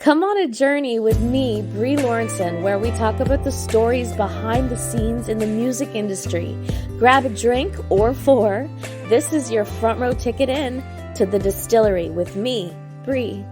Come on a journey with me, Bree Lawrenson, where we talk about the stories behind the scenes in the music industry. Grab a drink or four. This is your front row ticket in to the Distillery with me, Bree.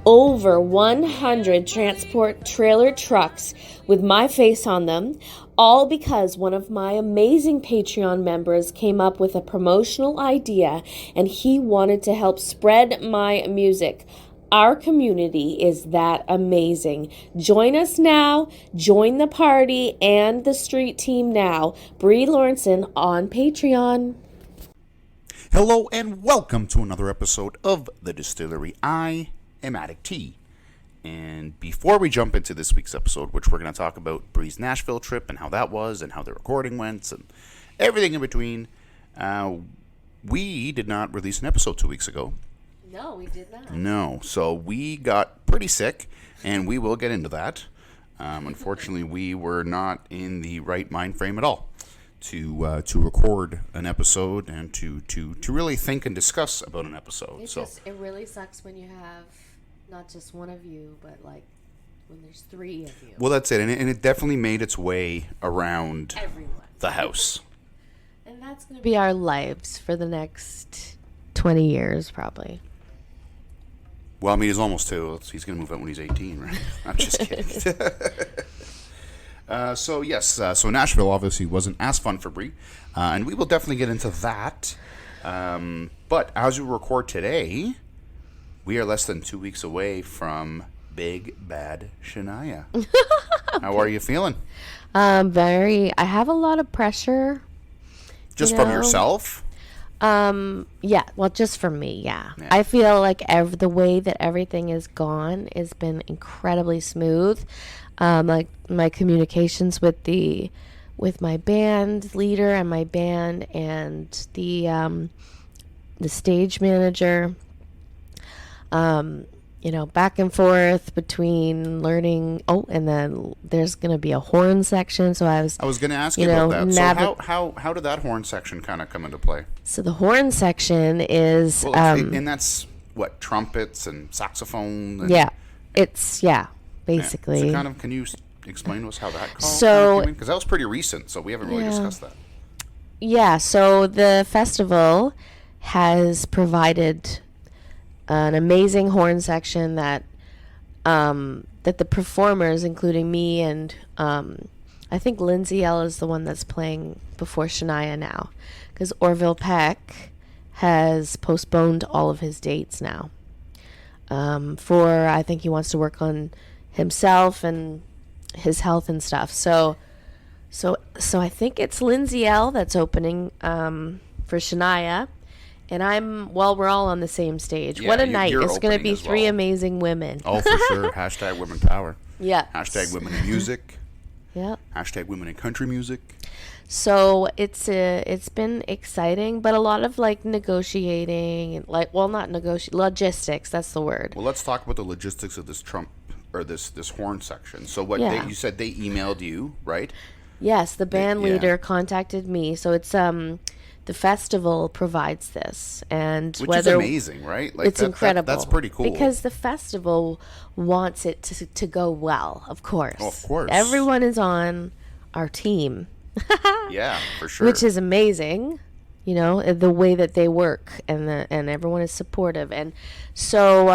Over 100 transport trailer trucks with my face on them, all because one of my amazing Patreon members came up with a promotional idea and he wanted to help spread my music. Our community is that amazing. Join us now, join the party and the street team now. Bree Lawrenson on Patreon. Hello and welcome to another episode of The Distillery. I am Addict T. And before we jump into this week's episode, which we're going to talk about Bree's Nashville trip and how that was and how the recording went and everything in between, we did not release an episode 2 weeks ago. No, we did not. No, so we got pretty sick, and we will get into that. Unfortunately, we were not in the right mind frame at all to record an episode and to really think and discuss about an episode. It really sucks when you have not just one of you, but like when there's three of you. Well, that's it, and it definitely made its way around the house. And that's going to be our lives for the next 20 years, probably. Well, I mean, he's almost 2. He's going to move out when he's 18, right? I'm just kidding. So Nashville obviously wasn't as fun for Bree, and we will definitely get into that. But as we record today, we are less than 2 weeks away from Big Bad Shania. How are you feeling? I have a lot of pressure. Just from yourself? Yeah, well, just for me, yeah. I feel like the way that everything is gone has been incredibly smooth. Like my communications with my band leader and my band and the stage manager, back and forth between learning. Oh, and then there's going to be a horn section. So I was going to ask you about that. So how did that horn section kind of come into play? So the horn section is... and that's, what, trumpets and saxophone? Basically. Yeah. So can you explain to us how that came in? Because that was pretty recent, so we haven't really discussed that. Yeah, so the festival has provided an amazing horn section that the performers, including me and I think Lindsay L is the one that's playing before Shania now, because Orville Peck has postponed all of his dates now. I think he wants to work on himself and his health and stuff. So I think it's Lindsay L that's opening for Shania. And we're all on the same stage. Yeah, what a night. It's going to be three amazing women. Oh, for sure. Hashtag women power. Yeah. Hashtag women in music. Yeah. Hashtag women in country music. So it's been exciting, but a lot of negotiating, logistics, that's the word. Well, let's talk about the logistics of this this horn section. So you said they emailed you, right? Yes, the band leader contacted me. So it's the festival provides this, which is amazing, right? It's incredible. That's pretty cool because the festival wants it to go well. Of course, of course, everyone is on our team. Yeah, for sure. Which is amazing, the way that they work and everyone is supportive, and so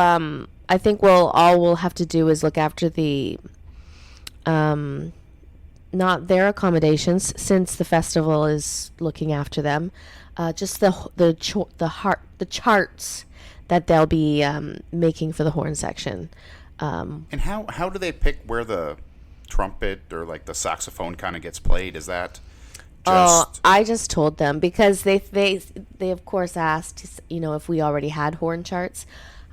I think all we'll have to do is look after the not their accommodations, since the festival is looking after them. Just the charts that they'll be making for the horn section. And how do they pick where the trumpet or the saxophone kind of gets played? Is that just... I just told them, because they of course asked if we already had horn charts.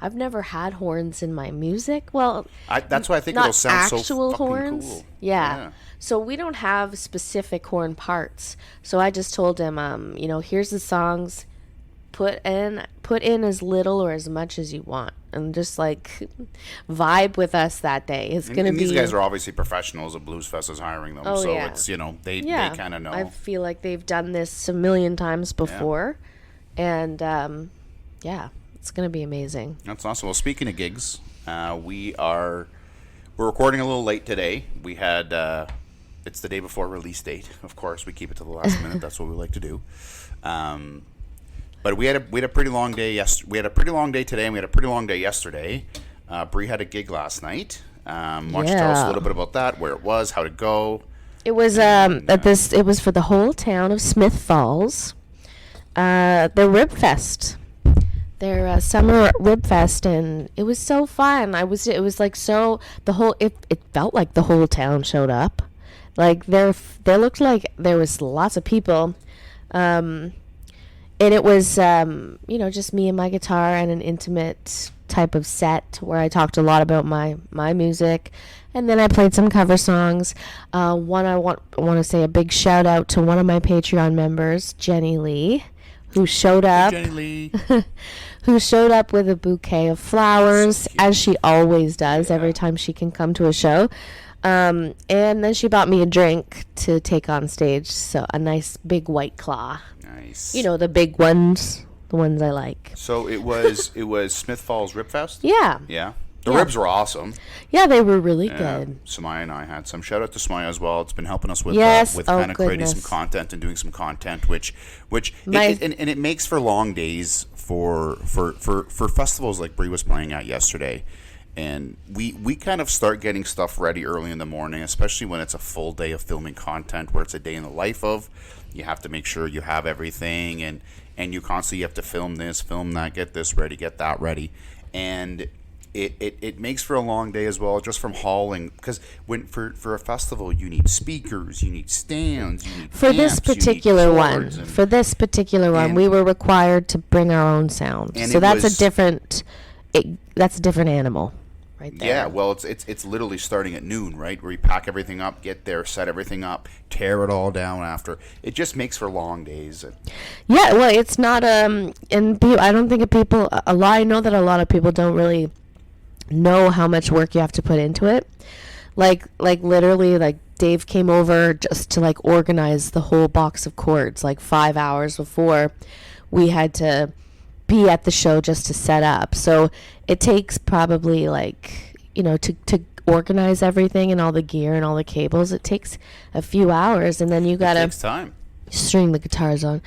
I've never had horns in my music. Well, that's why I think it'll sound so fucking horns. Cool. Yeah. So we don't have specific horn parts. So I just told him, here's the songs. Put in as little or as much as you want, and just vibe with us that day. It's gonna be. These guys are obviously professionals. A blues fest is hiring them, it's they kind of know. I feel like they've done this a million times before, and It's going to be amazing. That's awesome. Well, speaking of gigs, we're recording a little late today. We had it's the day before release date. Of course, we keep it to the last minute. That's what we like to do. But we had a pretty long day. We had a pretty long day today, and we had a pretty long day yesterday. Bree had a gig last night. Why don't you tell us a little bit about that? Where it was, how to go. It was It was for the whole town of Smith Falls. The Rib Fest. Their summer Rib Fest, and it was so fun. It was like so it felt like the whole town showed up. Like there looked like there was lots of people. And it was just me and my guitar and an intimate type of set where I talked a lot about my music, and then I played some cover songs. I want to say a big shout out to one of my Patreon members, Jenny Lee, who showed up. Jenny Lee. Who showed up with a bouquet of flowers, as she always does every time she can come to a show. And then she bought me a drink to take on stage, so a nice big White Claw. Nice. You know, the big ones, the ones I like. So it was Smith Falls Rib Fest? Yeah. Yeah. The ribs were awesome. Yeah, they were really good. Samaya and I had some. Shout out to Samaya as well. It's been helping us with kind of creating some content and doing some content, which it makes for long days for festivals like Bree was playing at yesterday. And we kind of start getting stuff ready early in the morning, especially when it's a full day of filming content, where it's a day in the life of. You have to make sure you have everything, and you constantly have to film this, film that, get this ready, get that ready. And it makes for a long day as well, just from hauling, because for a festival you need speakers, you need stands, you need for this particular one. For this particular one, we were required to bring our own sound, so that's a different animal. Right there. Yeah, well, it's literally starting at noon, right? Where you pack everything up, get there, set everything up, tear it all down after. It just makes for long days. Yeah, well, it's not and I don't think I know that a lot of people don't really know how much work you have to put into it. Like literally, like Dave came over just to like organize the whole box of chords like 5 hours before we had to be at the show just to set up. So it takes probably to organize everything and all the gear and all the cables. It takes a few hours, and then you gotta string the guitars on.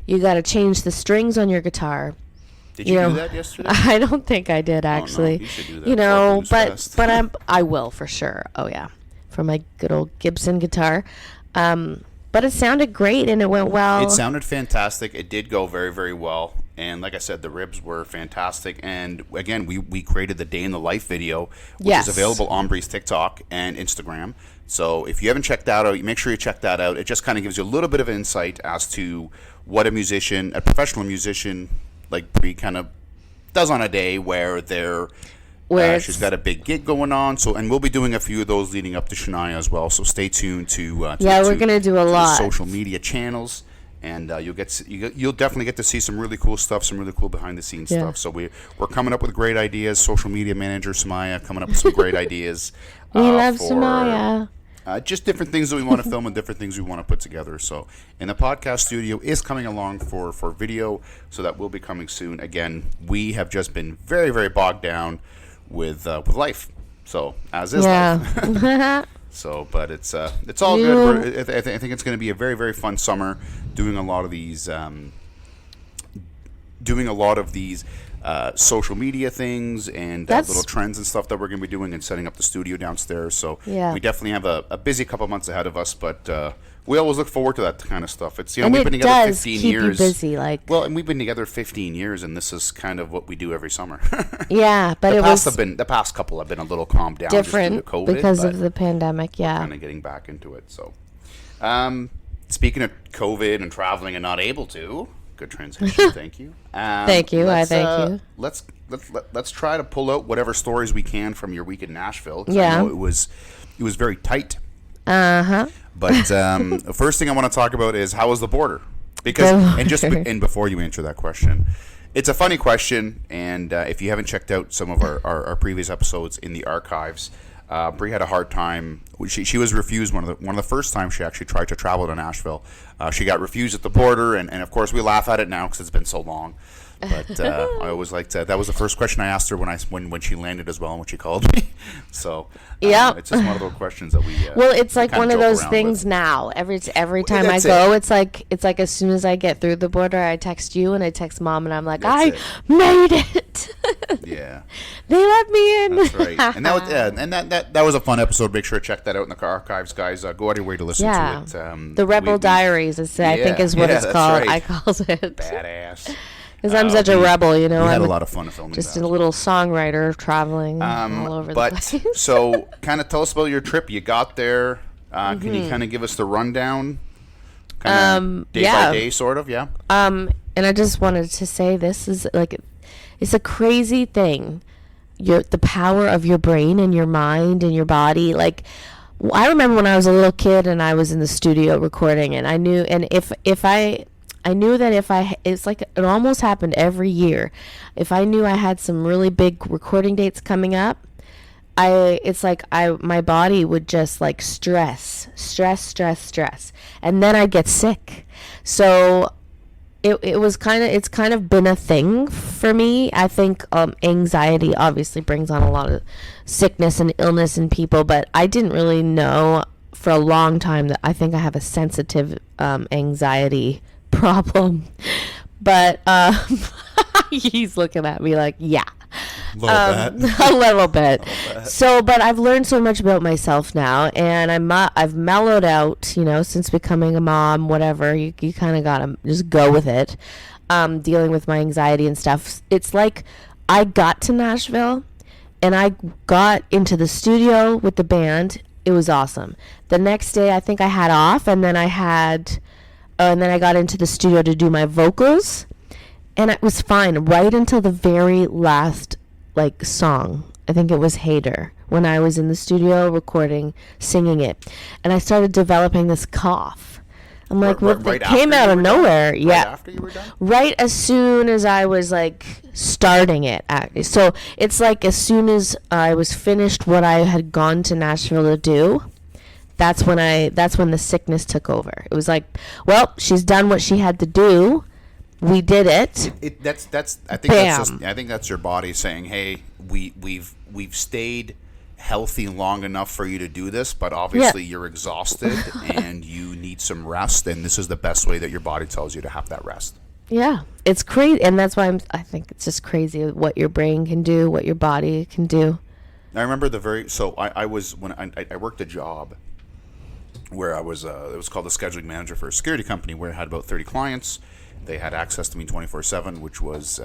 You gotta change the strings on your guitar. Did you do that yesterday? I don't think I did actually. Oh, no. You should do that. But I will for sure. Oh yeah, for my good old Gibson guitar. But it sounded great, and it went well. It sounded fantastic. It did go very, very well. And like I said, the ribs were fantastic. And again, we created the Day in the Life video, which is available on Bree's TikTok and Instagram. So if you haven't checked that out, make sure you check that out. It just kind of gives you a little bit of insight as to what a professional musician like Bree kind of does on a day where she's got a big gig going on. So, and we'll be doing a few of those leading up to Shania as well. So stay tuned to we're going to do a lot social media channels, and you'll definitely get to see some really cool stuff, some really cool behind the scenes stuff. So we're coming up with great ideas. Social media manager Samaya coming up with some great ideas. We love Samaya. Just different things that we want to film and different things we want to put together. So, and the podcast studio is coming along for video, so that will be coming soon. Again, we have just been very, very bogged down with life. So, as is life. So, but it's all good. I think it's going to be a very, very fun summer doing a lot of these social media things and little trends and stuff that we're going to be doing and setting up the studio downstairs. So we definitely have a busy couple months ahead of us, but we always look forward to that kind of stuff. It's we've been together 15 years. You busy, and we've been together 15 years, and this is kind of what we do every summer. Yeah, but the past couple have been a little calmed down, different just due to COVID, because of the pandemic. Yeah, kind of getting back into it. So, speaking of COVID and traveling and not able to. Good transition. Thank you. Thank you. Thank you. Let's try to pull out whatever stories we can from your week in Nashville. Yeah. I know it was very tight. Uh-huh. But the first thing I want to talk about is how was the border? Because and before you answer that question, it's a funny question, and if you haven't checked out some of our previous episodes in the archives, Bree had a hard time. She was refused one of the first times she actually tried to travel to Nashville. She got refused at the border, and of course we laugh at it now because it's been so long. But I always liked that was the first question I asked her when she landed as well and when she called me. So it's just one of those questions that we. Well, it's we like kinda one of joke those around things with. now. Every time I That's go, it. it's like as soon as I get through the border, I text you and I text Mom and I'm like, That's I it. made it. Yeah. They let me in. That's right, and that was a fun episode. Make sure to check that out in the archives, guys. Go out of your way to listen Yeah. to it. The Rebel Diaries, I think is what it's that's called. right. I calls it. Badass. Because I'm such a rebel, you know. We had I'm a lot of fun filming just that. a little songwriter traveling all over the place. So kind of tell us about your trip. You got there. Can you kind of give us the rundown? Kind of day by day, sort of, yeah. And I just wanted to say this is like, it's a crazy thing. The power of your brain and your mind and your body. Like, I remember when I was a little kid and I was in the studio recording, and I knew, and I knew that it's like it almost happened every year. If I knew I had some really big recording dates coming up, my body would just like stress, and then I'd get sick. So it's kind of been a thing for me. I think anxiety obviously brings on a lot of sickness and illness in people, but I didn't really know for a long time that I think I have a sensitive anxiety problem. But he's looking at me like, yeah. A little bit. So, but I've learned so much about myself now, and I've mellowed out, you know, since becoming a mom, whatever. You kind of gotta just go with it. Dealing with my anxiety and stuff. It's like I got to Nashville, and I got into the studio with the band. It was awesome. The next day, I think I had off, and then I got into the studio to do my vocals, and it was fine right until the very last song. I think it was Hater, when I was in the studio recording, singing it, and I started developing this cough. I'm like, it came out of nowhere. Right after you were done? Right as soon as I was starting it. So it's like as soon as I was finished what I had gone to Nashville to do, that's when the sickness took over. It was like, well, she's done what she had to do. We did it. I think that's your body saying, "Hey, we've stayed healthy long enough for you to do this, but obviously you're exhausted and you need some rest, and this is the best way that your body tells you to have that rest." Yeah, it's crazy, and that's why I think it's just crazy what your brain can do, what your body can do. I remember I worked a job where I was it was called the scheduling manager for a security company where I had about 30 clients. They had access to me 24/7, which was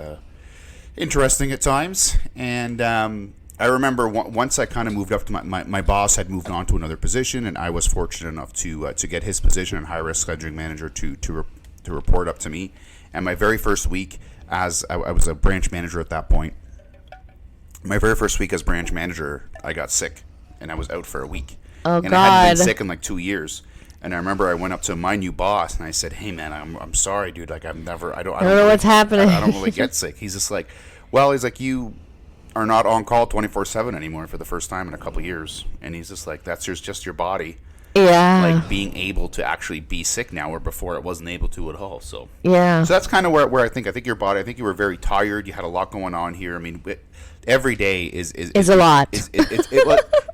interesting at times. And I remember once I kind of moved up to my boss had moved on to another position, and I was fortunate enough to get his position in high risk scheduling manager to report up to me. And my very first week as I was a branch manager at that point. My very first week as branch manager, I got sick, and I was out for a week. Oh, and God. I hadn't been sick in 2 years. And I remember I went up to my new boss and I said, "Hey man, I'm sorry, dude. Like I don't know what's happening. I don't really get sick." He's just like, "Well," he's like, "you are not on call 24/7 anymore for the first time in a couple years." And he's just like, "That's just your body, like being able to actually be sick now, where before it wasn't able to at all." So yeah. So that's kind of where I think your body. I think you were very tired. You had a lot going on here. I mean, every day is a lot.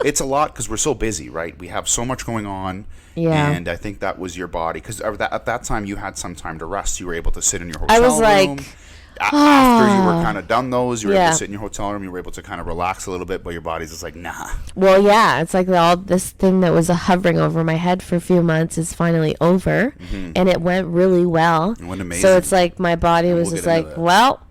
It's a lot because we're so busy, right? We have so much going on. Yeah. And I think that was your body, because at that time you had some time to rest. You were able to sit in your hotel I was room. like, After you were kind of done those, you were able to sit in your hotel room. You were able to kind of relax a little bit, but your body's just like, nah. Well, yeah, it's like all this thing that was hovering over my head for a few months is finally over, and it went really well. It went amazing. So it's like my body was just like, well,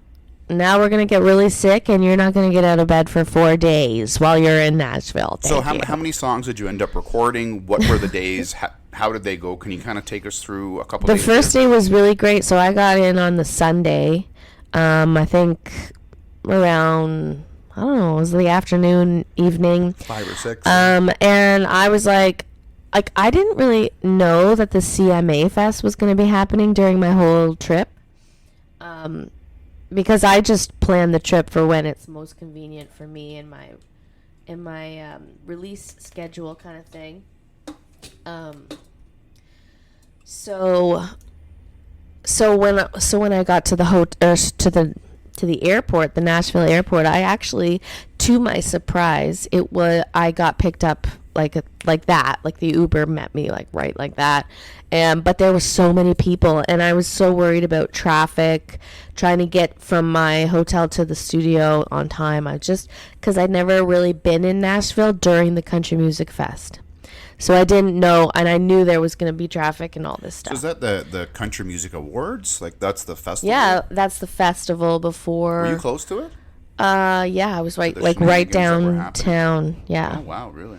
now we're going to get really sick, and you're not going to get out of bed for 4 days while you're in Nashville. So how many songs did you end up recording? What were the days? How did they go? Can you kind of take us through a couple days? The first day was really great. So I got in on the Sunday. I think around, I don't know, it was the afternoon, evening. 5 or 6. And I was like I didn't really know that the CMA Fest was going to be happening during my whole trip. Because I just planned the trip for when it's most convenient for me in my release schedule kind of thing. So when I got to the airport, the Nashville airport, I actually, to my surprise, I got picked up like that, like the Uber met me right like that, but there were so many people, and I was so worried about traffic, trying to get from my hotel to the studio on time. Because I'd never really been in Nashville during the Country Music Fest. So I didn't know, and I knew there was going to be traffic and all this stuff. So is that the Country Music Awards? Like, that's the festival? Yeah, that's the festival before. Were you close to it? Yeah, I was right downtown. Yeah. Oh, wow, really?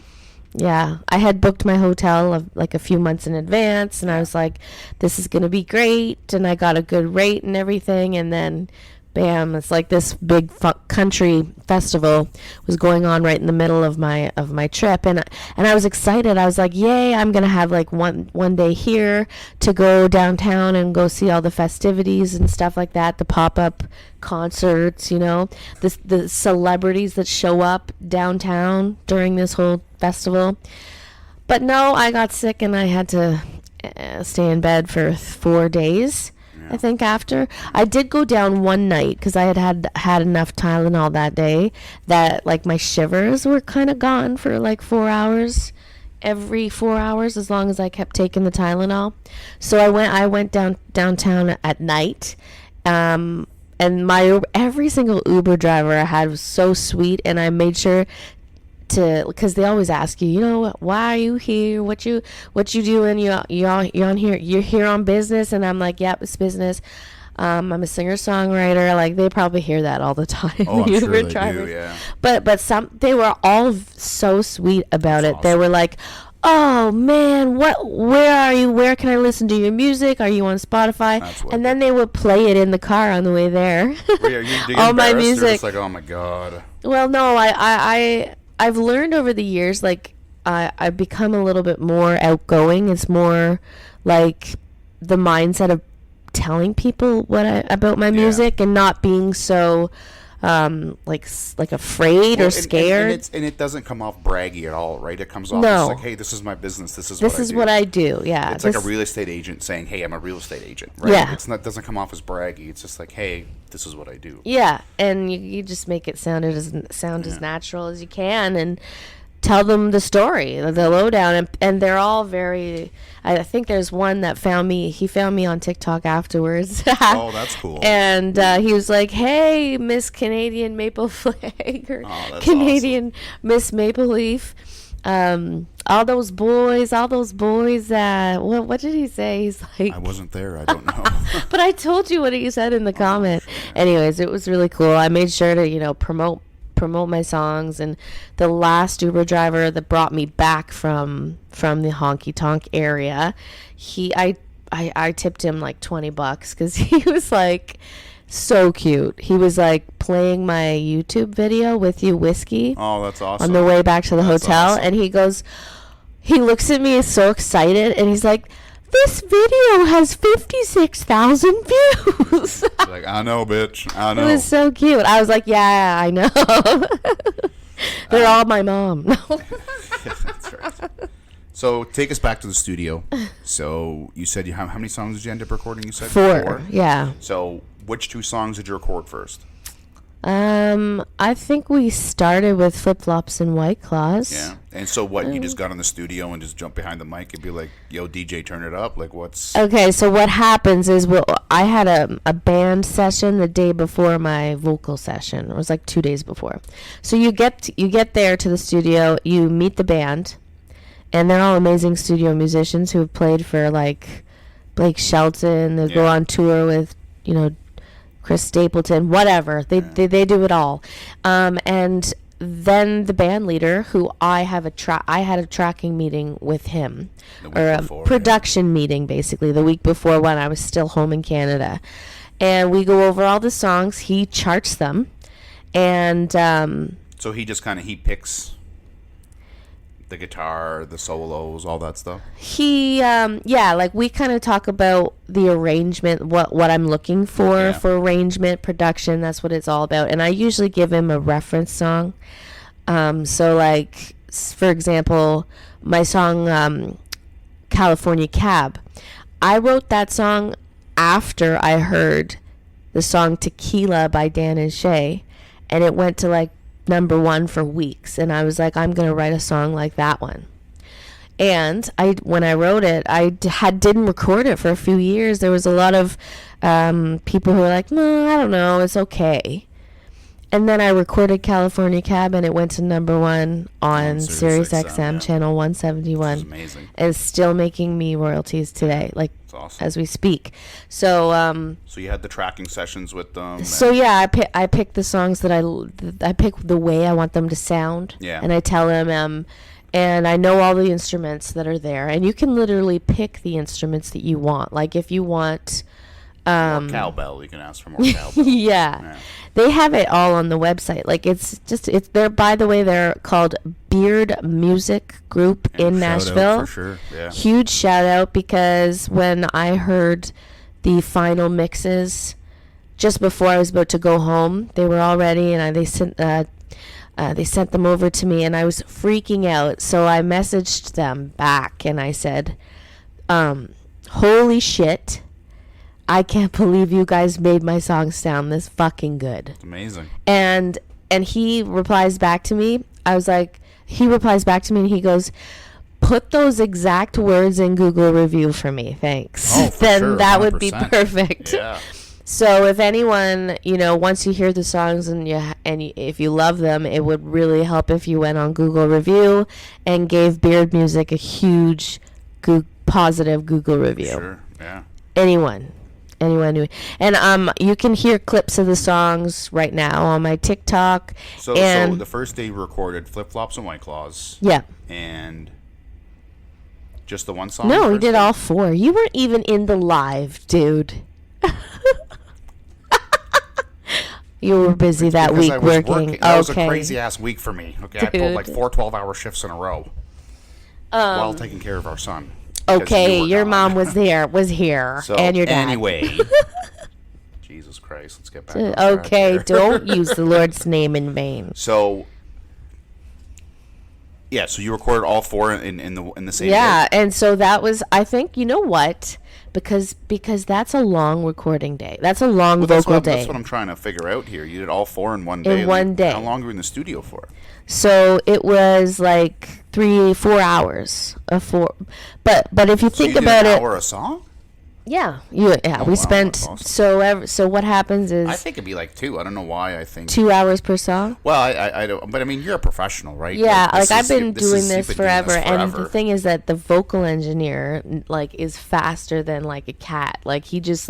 Yeah, I had booked my hotel like a few months in advance, and I was like, this is going to be great, and I got a good rate and everything, and then bam, it's like this big country festival was going on right in the middle of my trip, and I was excited. I was like, yay, I'm gonna have like one day here to go downtown and go see all the festivities and stuff like that, the pop-up concerts, the celebrities that show up downtown during this whole festival. But no, I got sick and I had to stay in bed for 4 days. I think after. I did go down one night because I had enough Tylenol that day that like my shivers were kind of gone for like 4 hours, every 4 hours, as long as I kept taking the Tylenol. So I went downtown at night, and every single Uber driver I had was so sweet, and I made sure because they always ask you, why are you here? What you doing? You're on here. You're here on business, and I'm like, yep, it's business. I'm a singer-songwriter. Like, they probably hear that all the time. Oh, I'm sure they do, yeah. But they were all so sweet about it. Awesome. They were like, oh man, where are you? Where can I listen to your music? Are you on Spotify? And then they would play it in the car on the way there. All my music. You're just like, oh my God. Well, no, I've learned over the years, like, I've become a little bit more outgoing. It's more like the mindset of telling people about my music and not being so like afraid or scared. And it doesn't come off braggy at all, right? It comes off as like, hey, this is my business. This is what I do. Yeah, it's like a real estate agent saying, hey, I'm a real estate agent, right? Yeah. It doesn't come off as braggy. It's just like, hey, this is what I do. Yeah, and you just make it sound as natural as you can, and tell them the story, the lowdown, and they're all very. I think there's one that found me. He found me on TikTok afterwards. Oh, that's cool. And he was like, "Hey, Miss Canadian Maple Flag, or Canadian awesome. Miss Maple Leaf, all those boys. What did he say? He's like, I wasn't there. I don't know. But I told you what he said in the comment. Anyways, it was really cool. I made sure to promote my songs, and the last Uber driver that brought me back from the honky tonk area, I tipped him like $20 because he was like so cute. He was like playing my YouTube video With You Whiskey. Oh, that's awesome. On the way back to the hotel, awesome. And he looks at me so excited, and he's like, this video has 56,000 views. Like, I know, bitch. I know. It was so cute. I was like, yeah, I know. They're all my mom. Yeah, that's right. So take us back to the studio. So you said how many songs did you end up recording? You said 4. Yeah. So which 2 songs did you record first? I think we started with Flip Flops and White Claws. Yeah. And so what, you just got in the studio and just jumped behind the mic and be like, yo, DJ, turn it up? Like, what's... Okay, so what happens is, I had a band session the day before my vocal session. It was like 2 days before. So you get there to the studio, you meet the band, and they're all amazing studio musicians who have played for, like, Blake Shelton. They go on tour with, Chris Stapleton, whatever. They do it all. And then the band leader, who I had a tracking meeting with him, or a production meeting, basically, the week before when I was still home in Canada. And we go over all the songs. He charts them. And so he just he picks the guitar, the solos, all that stuff? He, we kind of talk about the arrangement, what I'm looking for arrangement, production. That's what it's all about. And I usually give him a reference song. So, like, for example, my song, California Cab, I wrote that song after I heard the song Tequila by Dan and Shay, and it went to like #1 for weeks, and I was like, I'm gonna write a song like that one. And when I wrote it, I didn't record it for a few years. There was a lot of people who were like, no, I don't know, it's okay. And then I recorded California Cab, and it went to #1 on Sirius XM channel 171. Amazing. And it's still making me royalties today, like awesome. as we speak. So so you had the tracking sessions with them. So yeah, I pick the songs that I pick the way I want them to sound. Yeah. And I tell them and I know all the instruments that are there, and you can literally pick the instruments that you want. Like if you want more cowbell, you can ask for more cowbell. yeah. They have it all on the website. Like it's they're, by the way, they're called Beard Music Group in Nashville. For sure. Yeah. Huge shout out, because when I heard the final mixes just before I was about to go home, they were all ready, and they sent them over to me, and I was freaking out. So I messaged them back, and I said, holy shit, I can't believe you guys made my song sound this fucking good. It's amazing. And he replies back to me. He replies back to me, and he goes, put those exact words in Google review for me, thanks. Oh, for then sure, that 100%. would be perfect. Yeah. So if anyone, once you hear the songs and if you love them, it would really help if you went on Google review and gave Beard Music a huge positive Google review. Sure. Yeah. Anyone who, and you can hear clips of the songs right now on my TikTok. So the first day you recorded Flip Flops and White Claws. Yeah. And just the one song? No, we did all 4. You weren't even in the live, dude. You were busy that week working. That was a crazy ass week for me. Okay, Dude. I pulled like 4 12-hour shifts in a row while taking care of our son. Okay, your mom was here, So, and your dad. Anyway, Jesus Christ, let's get back on track Okay, here. don't use the Lord's name in vain. So, yeah, so you recorded all 4 in the same Yeah, day? and so that was, I think, you know what? Because that's a long recording day. That's a long vocal day. That's what I'm trying to figure out here. You did all 4 in one day. In one day. How long were you in the studio for? So it was like 3-4 hours of 4. But if you think about an it, hour a song? yeah, wow, spent that's awesome. so what happens is I think it'd be like 2. I don't know why I think 2 hours per song. Well, I don't, but I mean, you're a professional, right? Yeah, this I've been you've doing been this doing forever, this and the thing is that the vocal engineer is faster than like a cat. Like he just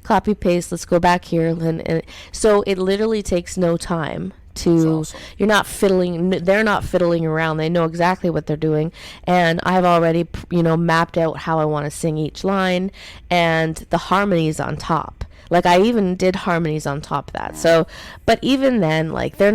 copy paste. Let's go back here, and so it literally takes no time. Awesome. You're not fiddling. They're not fiddling around. They know exactly what they're doing, and I've already mapped out how I want to sing each line and the harmonies on top. Like I even did harmonies on top of that. So, but even then, they're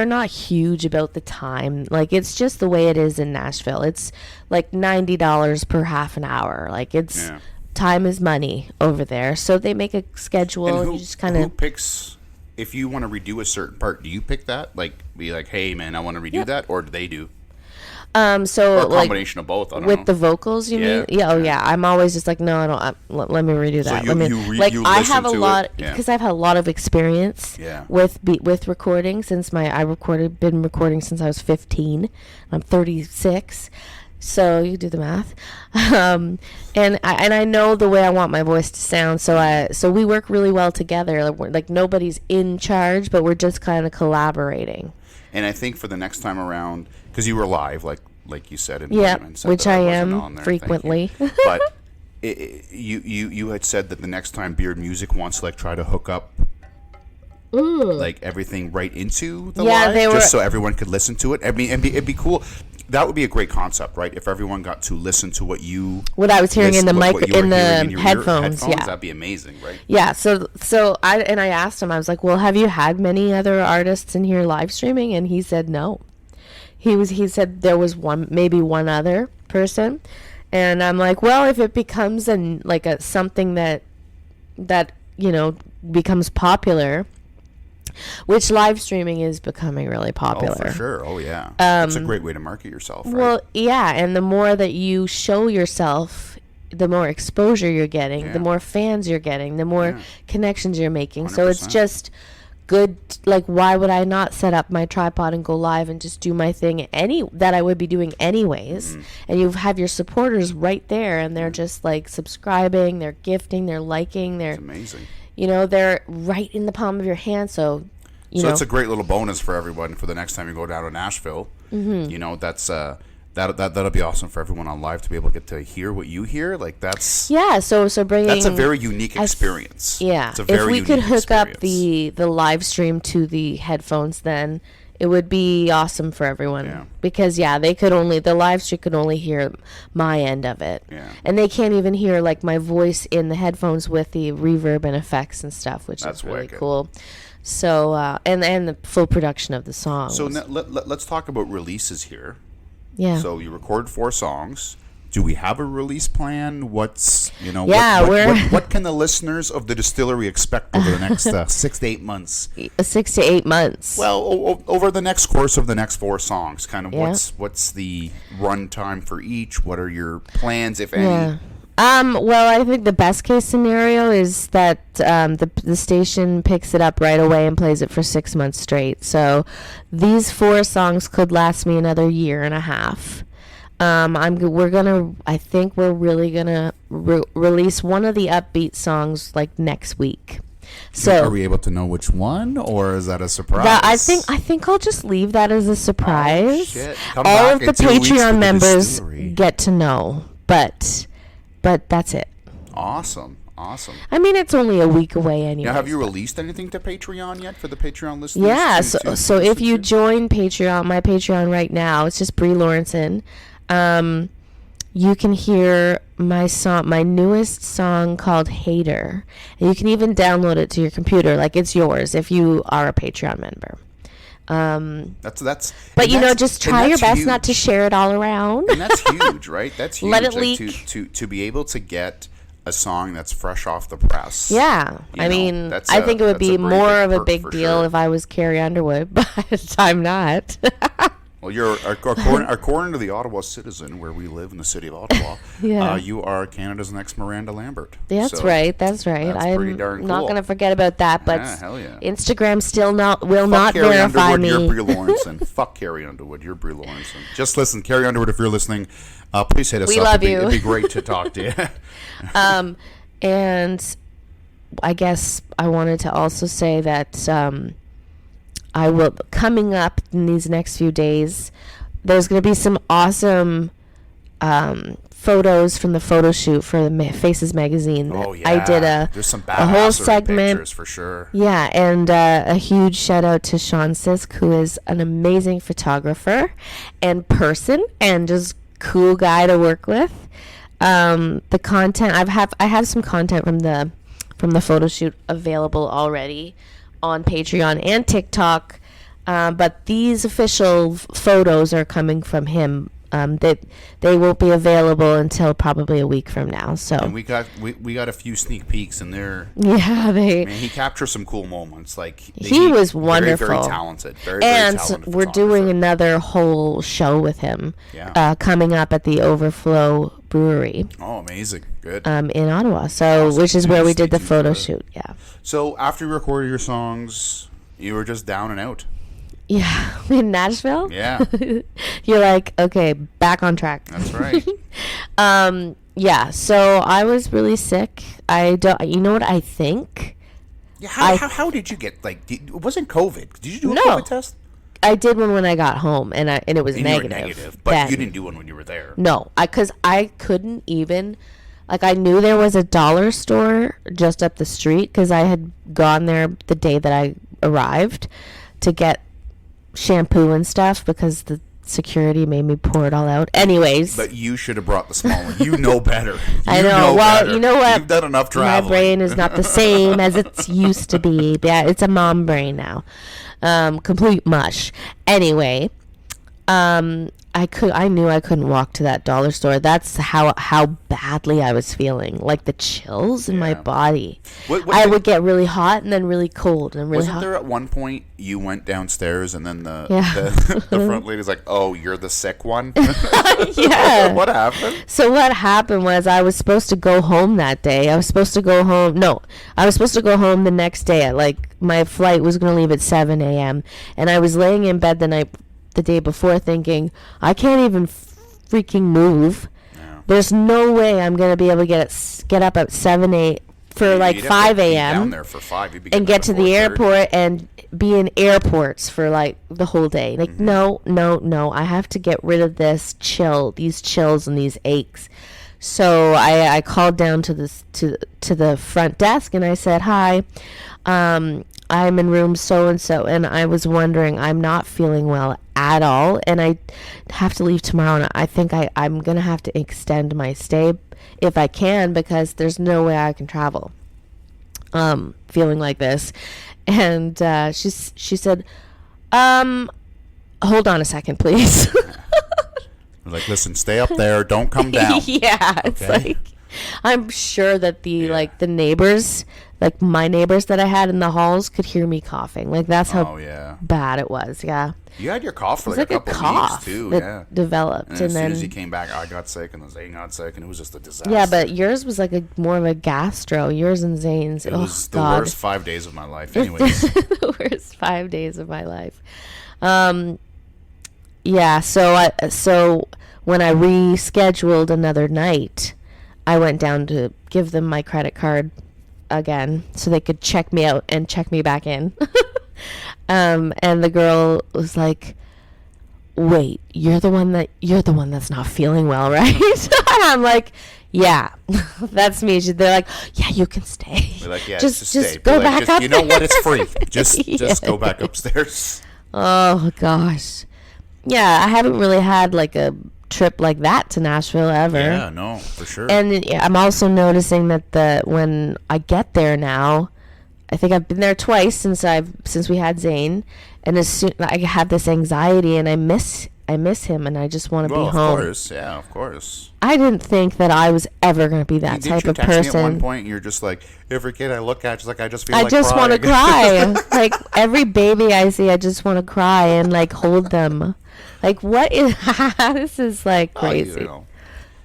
not huge about the time. Like it's just the way it is in Nashville. It's like $90 per half an hour. Like it's time is money over there. So they make a schedule. And you just kind of who picks. If you want to redo a certain part, do you pick that? Like, be like, hey, man, I want to redo that? Or do they do? So or a combination of both, I don't know. With the vocals, you mean? Yeah, I'm always just like, no, I don't. Let me redo that. You I have a lot, it? Yeah. because I've had a lot of experience with recording since been recording since I was 15. I'm 36. So you do the math, and I know the way I want my voice to sound. So we work really well together. Like nobody's in charge, but we're just kind of collaborating. And I think for the next time around, because you were live, like you said, which I am frequently. But you had said that the next time Beard Music wants to try to hook up. Like everything right into the live, just so everyone could listen to it. I mean, it'd be cool. That would be a great concept, right? If everyone got to listen to what I was hearing in the headphones, that'd be amazing, right? Yeah. So I asked him, I was like, well, have you had many other artists in here live streaming? And he said no. He said there was maybe one other person, and I'm like, well, if it becomes something that becomes popular. Which live streaming is becoming really popular. Oh, for sure. Oh, yeah. It's a great way to market yourself, right? Well, yeah, and the more that you show yourself exposure you're getting, the more fans you're getting, the more connections you're making. 100%. So it's just good. Like, why would I not set up my tripod and go live and just do my thing that I would be doing anyways? And you have your supporters right there, and they're just like subscribing, they're gifting, they're liking, they're amazing. They're right in the palm of your hand. So it's a great little bonus for everyone for the next time you go down to Nashville. That's that'll be awesome for everyone on live to be able to get to hear what you hear. Like, that's so bringing, that's a very unique experience. It's a very if we could hook up the live stream to the headphones, then it would be awesome for everyone. Because the live stream could only hear my end of it, and they can't even hear like my voice in the headphones with the reverb and effects and stuff, which is really cool. So and the full production of the song. So let's talk about releases here. So you record 4 songs. Do we have a release plan? What's what can the listeners of the Distillery expect over the next 6 to 8 months? 6 to 8 months. Well, over the next course of the next 4 songs, kind of what's the run time for each? What are your plans, if any? Well, I think the best case scenario is that the station picks it up right away and plays it for 6 months straight. So these 4 songs could last me another year and a half. I think we're really gonna release one of the upbeat songs like next week. So are we able to know which one, or is that a surprise? I think I'll just leave that as a surprise. Oh, shit. All of the Patreon members get to know, but that's it. Awesome. I mean, it's only a week away anyway. Now, have you released anything to Patreon yet for the Patreon listeners? Yeah, so if you join my Patreon right now, it's just Brie Lawrenson. You can hear my newest song called Hater. And you can even download it to your computer. Like, it's yours if you are a Patreon member. But just try your best not to share it all around. And that's huge, right? That's huge. Let it leak. To be able to get a song that's fresh off the press. Yeah. I think it would be more of a big deal if I was Carrie Underwood, but I'm not. Well, you're according to the Ottawa Citizen, where we live in the city of Ottawa. You are Canada's next Miranda Lambert. That's right. That's pretty darn cool. Not going to forget about that, but hell yeah. Instagram still will not Carrie verify Underwood, me. You're Brie Lawrenson. Fuck Carrie Underwood. You're Brie Lawrenson. Just listen, Carrie Underwood, if you're listening, please hit us up. We love you. It'd be great to talk to you. And I guess I wanted to also say that coming up in these next few days, there's going to be some awesome photos from the photo shoot for the Faces magazine. Oh yeah, I did there's some a whole segment pictures for sure. Yeah, and a huge shout out to Sean Sisk, who is an amazing photographer and person, and just cool guy to work with. The content I have some content from the photo shoot available already on Patreon and TikTok, but these official photos are coming from him. They won't be available until probably a week from now. So and we got a few sneak peeks in there. Yeah, he captures some cool moments. Like he was wonderful, very talented, very talented. We're doing another whole show with him. Coming up at the Overflow Brewery. Oh, amazing! Good. In Ottawa, which is where we did the photo shoot. Yeah. So after you recorded your songs, you were just down and out. Yeah, in Nashville. Yeah. You're like, okay, back on track. That's right. Yeah. So I was really sick. You know what I think? Yeah. How did you get it wasn't COVID? Did you do a COVID test? I did one when I got home, and it was negative. You were negative, but you didn't do one when you were there. No, because I couldn't even. Like, I knew there was a dollar store just up the street because I had gone there the day that I arrived to get shampoo and stuff because the security made me pour it all out. Anyways. But you should have brought the small one. You know better. I know. Well, better. You know what? You've done enough traveling. My brain is not the same as it used to be. Yeah, it's a mom brain now. Complete mush. Anyway, I knew I couldn't walk to that dollar store. That's how badly I was feeling. Like the chills in my body. I would get really hot and then really cold and really hot. Wasn't there at one point you went downstairs and then the front lady's like, "Oh, you're the sick one?" Yeah. What happened? So what happened was I was supposed to go home that day. I was supposed to go home. No, I was supposed to go home the next day. My flight was going to leave at 7 a.m. And I was laying in bed the day before thinking, I can't even freaking move. No. There's no way I'm going to be able to get up at 7 for 5 a.m. down there for 5 and get to the airport and be in airports for the whole day. No, I have to get rid of these chills and these aches. So I called down to the front desk and I said, "Hi, I'm in room so and so, and I was wondering, I'm not feeling well at all, and I have to leave tomorrow, and I think I'm gonna have to extend my stay if I can, because there's no way I can travel feeling like this." And she said, "Hold on a second, please." Listen, stay up there, don't come down. Yeah, okay? It's I'm sure that the neighbors, my neighbors that I had in the halls, could hear me coughing. That's how bad it was. Yeah. You had your cough for a couple weeks too. That developed, and as soon as you came back, I got sick, and then Zane got sick, and it was just a disaster. Yeah, but yours was more of a gastro. Yours and Zane's. It was the worst 5 days of my life. Anyways, the worst 5 days of my life. Yeah. So when I rescheduled another night, I went down to give them my credit card again so they could check me out and check me back in. And the girl was like, "Wait, you're the one that's not feeling well, right?" And I'm like, "Yeah, that's me." They're like, "Yeah, you can stay." We're like, "Yeah, just stay. Go back up." You know what? It's free. Just go back upstairs. Oh gosh, yeah, I haven't really had a trip like that to Nashville ever. Yeah, no, for sure. And I'm also noticing that when I get there now, I think I've been there twice since we had Zane, and as soon I have this anxiety and I miss him and I just want to be home. Of course, yeah, of course. I didn't think that I was ever going to be that type of person. Me at one point, you're just like, every kid I look at, I just feel I like crying. I just want to cry. Every baby I see, I just want to cry and hold them. What is this is crazy.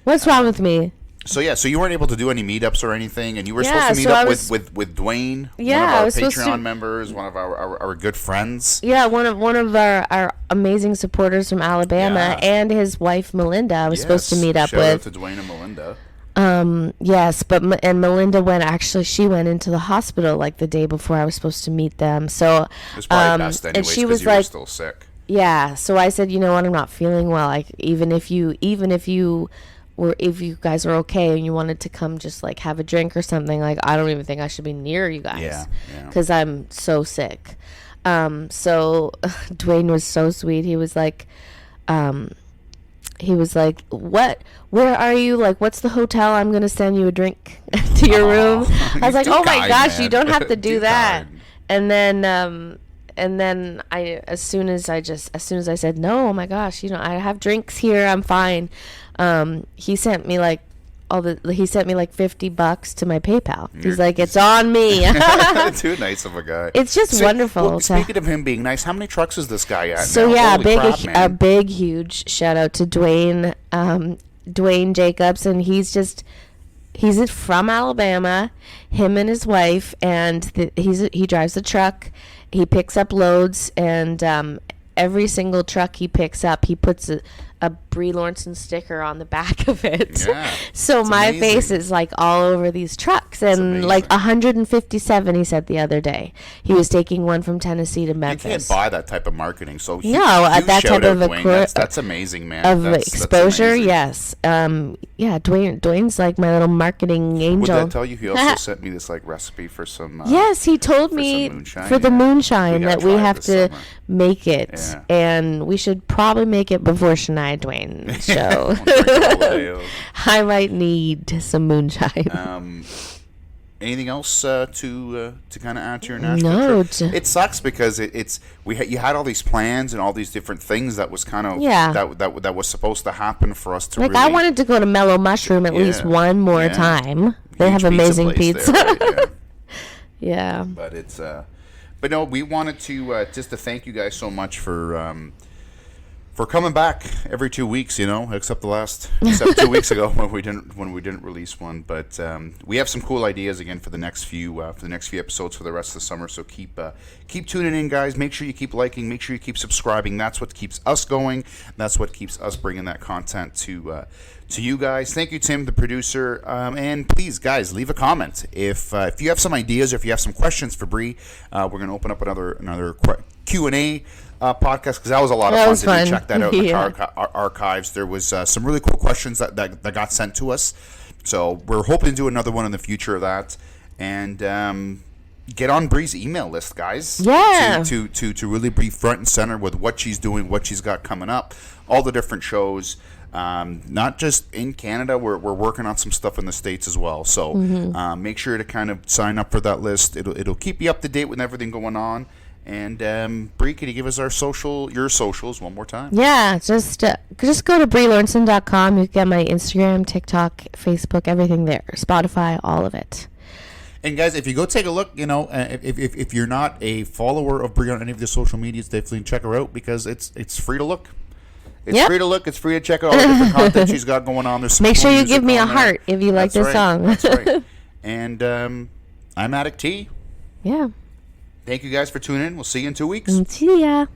What's wrong with me? So you weren't able to do any meetups or anything, and you were supposed to meet up with Dwayne, one of our Patreon members, one of our good friends. Yeah, one of our amazing supporters from Alabama, and his wife Melinda. I was supposed to meet up with. Shout out to Dwayne and Melinda. Yes, but Melinda she went into the hospital the day before I was supposed to meet them. So it was probably best anyways, and she was you were still sick. Yeah, so I said, "You know what? I'm not feeling well. Even if you guys are okay and you wanted to come just have a drink or something, I don't even think I should be near you guys because I'm so sick." So Dwayne was so sweet. He was like, "What? Where are you? What's the hotel? I'm gonna send you a drink to your room." I was like, "Oh my gosh, man. You don't have to do that." Kind. And then as soon as I said no, oh my gosh, I have drinks here, I'm fine. He sent me $50 to my PayPal. He's like, "It's on me." Too nice of a guy. It's just wonderful. Well, speaking of him being nice, how many trucks is this guy at? So now? A big, huge shout out to Dwayne, Dwayne Jacobs, and he's from Alabama. Him and his wife, and he drives the truck. He picks up loads, and every single truck he picks up, he puts a Brie Lawrenson sticker on the back of it. Yeah, so my amazing. Face is all over these trucks, and 157. He said the other day he was taking one from Tennessee to Memphis. You can't buy that type of marketing. So that type of that's amazing, man. Of exposure, yes. Dwayne's my little marketing angel. Would that tell you? He also sent me this recipe for some. Yes, he told me for the moonshine that we have to make it, and we should probably make it before Shania Dwayne show. I might need some moonshine. Anything else to kind of add to your Nashville trip? It sucks because you had all these plans and all these different things that was kind of that was supposed to happen for us to. Like, I wanted to go to Mellow Mushroom at least one more time. They have amazing pizza. There, right? Yeah. But but no, we wanted to just to thank you guys so much for coming back every 2 weeks, except 2 weeks ago when we didn't release one. But we have some cool ideas again for the next few episodes for the rest of the summer. So keep tuning in, guys. Make sure you keep liking. Make sure you keep subscribing. That's what keeps us going. That's what keeps us bringing that content to you guys. Thank you, Tim, the producer. And please, guys, leave a comment if you have some ideas or if you have some questions for Bree. We're going to open up another Q&A. Podcast, because that was a lot of fun. Check that out in the archives. There was some really cool questions that got sent to us, so we're hoping to do another one in the future of that, and get on Bree's email list, guys. To really be front and center with what she's doing, what she's got coming up, all the different shows. Not just in Canada, we're working on some stuff in the States as well. So make sure to kind of sign up for that list. It'll keep you up to date with everything going on. And Bree, can you give us your socials one more time? Yeah, just go to BreeLawrenson.com. You can get my Instagram, TikTok, Facebook, everything there. Spotify, all of it. And guys, if you go take a look, if you're not a follower of Bree on any of the social medias, definitely check her out because it's free to look. It's free to look. It's free to check out all the different content she's got going on. There's Make sure you give me a heart if you like this song. That's right. And I'm Addict T. Yeah. Thank you guys for tuning in. We'll see you in 2 weeks. See ya.